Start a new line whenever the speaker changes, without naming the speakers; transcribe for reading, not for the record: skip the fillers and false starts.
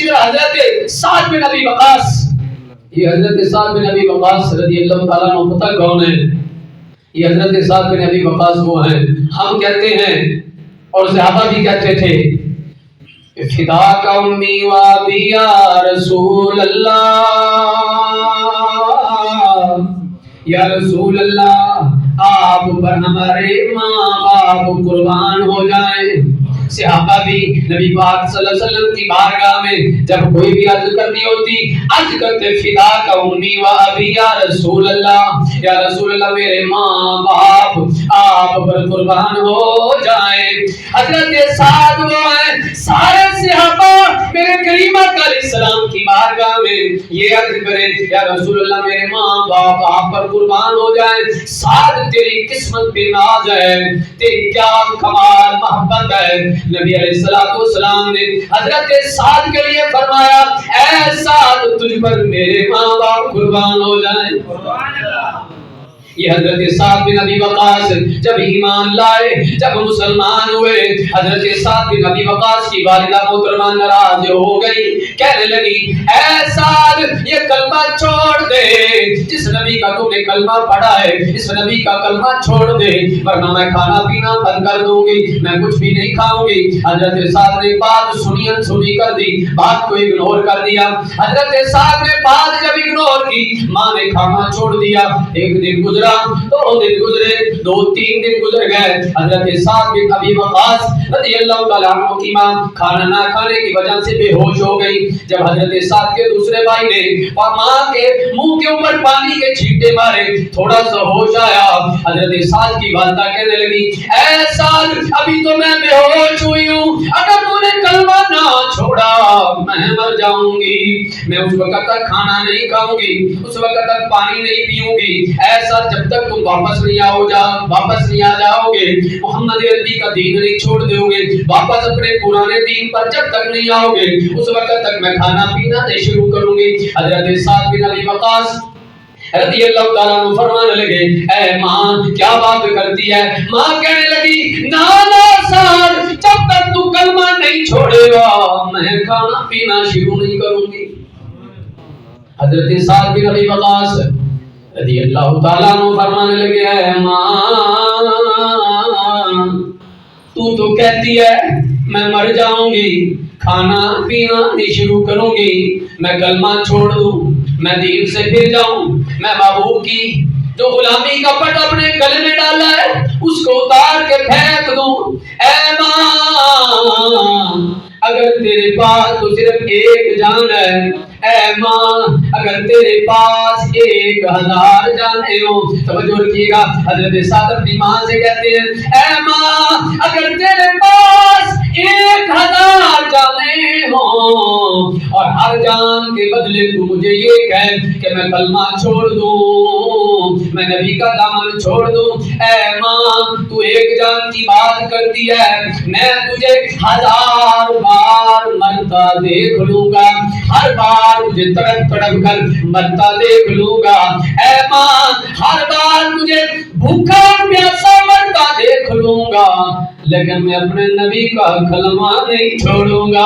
پھر حضرت سعد بن ابی وقاص، یہ حضرت سعد بن ابی وقاص رضی اللہ تعالیٰ عنہ پتہ کون ہے؟ یہ حضرت سعد بن ابی وقاص وہ ہیں، ہم کہتے ہیں اور صحابہ بھی کہتے تھے فداک امی و ابی یا رسول اللہ، یا رسول اللہ آپ پر ہمارے ماں باپ قربان ہو جائیں۔ صحابہ بھی نبی پاک صلی اللہ علیہ وسلم کی بارگاہ میں جب کوئی بھی عرض کرنی ہوتی عرض کرتے فداک امی و ابی یا رسول اللہ، یا رسول اللہ میرے ماں باپ آپ پر قربان ہو جائیں۔ حضرت سعد وہ ہیں سارے صحابہ میرے کریم علیہ السلام کی بارگاہ میں یہ عرض کریں یا رسول اللہ میرے ماں باپ آپ پر قربان ہو جائیں۔ سعد تیری قسمت پہ ناز ہے، تیری کیا کمال محبت ہے۔ نبی علیہ السلام نے حضرت سعد کے لیے فرمایا اے سعد تجھ پر میرے ماں باپ قربان ہو جائیں۔ یہ حضرت سعد بن ابی وقاص جب ایمان لائے، جب مسلمان ہوئے، حضرت سعد بن ابی وقاص کی والدہ محترمہ ناراض ہو گئی، کہنے لگی اے سعد یہ کلمہ چھوڑ دے، جس نبی کا تم نے کلمہ پڑھا ہے اس نبی کا کلمہ چھوڑ دے ورنہ میں کھانا پینا بند کر دوں گی، میں کچھ بھی نہیں کھاؤں گی۔ حضرت سعد نے بات سنی کر دی، بات کو اگنور کر دیا۔ حضرت سعد نے بات جب اگنور کی، ماں نے کھانا چھوڑ دیا۔ ایک دن گزرا، 2 دن گزرے، 2-3 دن گزر گئے، حضرت سعد بن ابی وقاص رضی اللہ تعالیٰ عنہ کی ماں کھانا نہ کھانے کی وجہ سے بے ہوش ہو گئی۔ جب حضرت سعد کے دوسرے بھائی نے ماں کے منہ کے اوپر پانی کے چھینٹے مارے، تھوڑا سا ہوش آیا، حضرت سعد کی والدہ کہنے لگی اے سعد ابھی تو میں بے ہوش ہوئی ہوں، اگر تو نے کلمہ نہ چھوڑا میں مر جاؤں گی، میں اس وقت تک کھانا نہیں کھاؤں گی، اس وقت تک پانی نہیں پیوں گی۔ ایسا جب تک تم واپس نہیں آ جاؤ گے، محمد عربی کا دین نہیں چھوڑ دو گے، واپس اپنے پرانے دین پر جب تک نہیں آؤ گے اس وقت تک میں کھانا پینا نہیں شروع کروں گی۔ حضرت سعد بن ابی وقاص رضی اللہ تعالیٰ عنہ فرمانے لگے اے ماں کیا بات کرتی ہے؟ ماں کہنے لگی نانا سعد جب تک تو کلمہ نہیں چھوڑے گا میں کھانا پینا شروع نہیں کروں گی۔ حضرت سعد بن ابی وقاص رضی اللہ تعالیٰ عنہ فرمانے لگے اے ماں تو کہتی ہے میں مر جاؤں گی، کھانا پینا نہیں شروع کروں گی، میں کلمہ چھوڑ دوں، میں دین سے پھر جاؤں، میں محبوب کی جو غلامی کا پٹ اپنے گلے میں ڈالا ہے اس کو اتار کے پھینک دوں۔ اے ماں اگر تیرے پاس تو صرف ایک جان ہے، اے ماں اگر تیرے پاس 1000 جانیں ہو، توجہ رکھیے گا، حضرت سعد اپنی ماں سے کہتے ہیں اے ماں اگر تیرے پاس 1000 جانیں ہوں اور ہر جان کے بدلے تو مجھے یہ کہے کہ میں کلمہ چھوڑ دوں، میں نبی کا دامن چھوڑ دوں، اے ماں تو 1 جان کی بات کرتی ہے، میں تجھے 1000 بار مرتا دیکھ لوں گا، ہر بار تجھے تڑپ کر مرتا دیکھ لوں گا، اے ماں ہر بار تجھے بھوکا پیاسا مرتا دیکھ لوں گا، لیکن میں اپنے نبی کا کلمہ نہیں چھوڑوں گا۔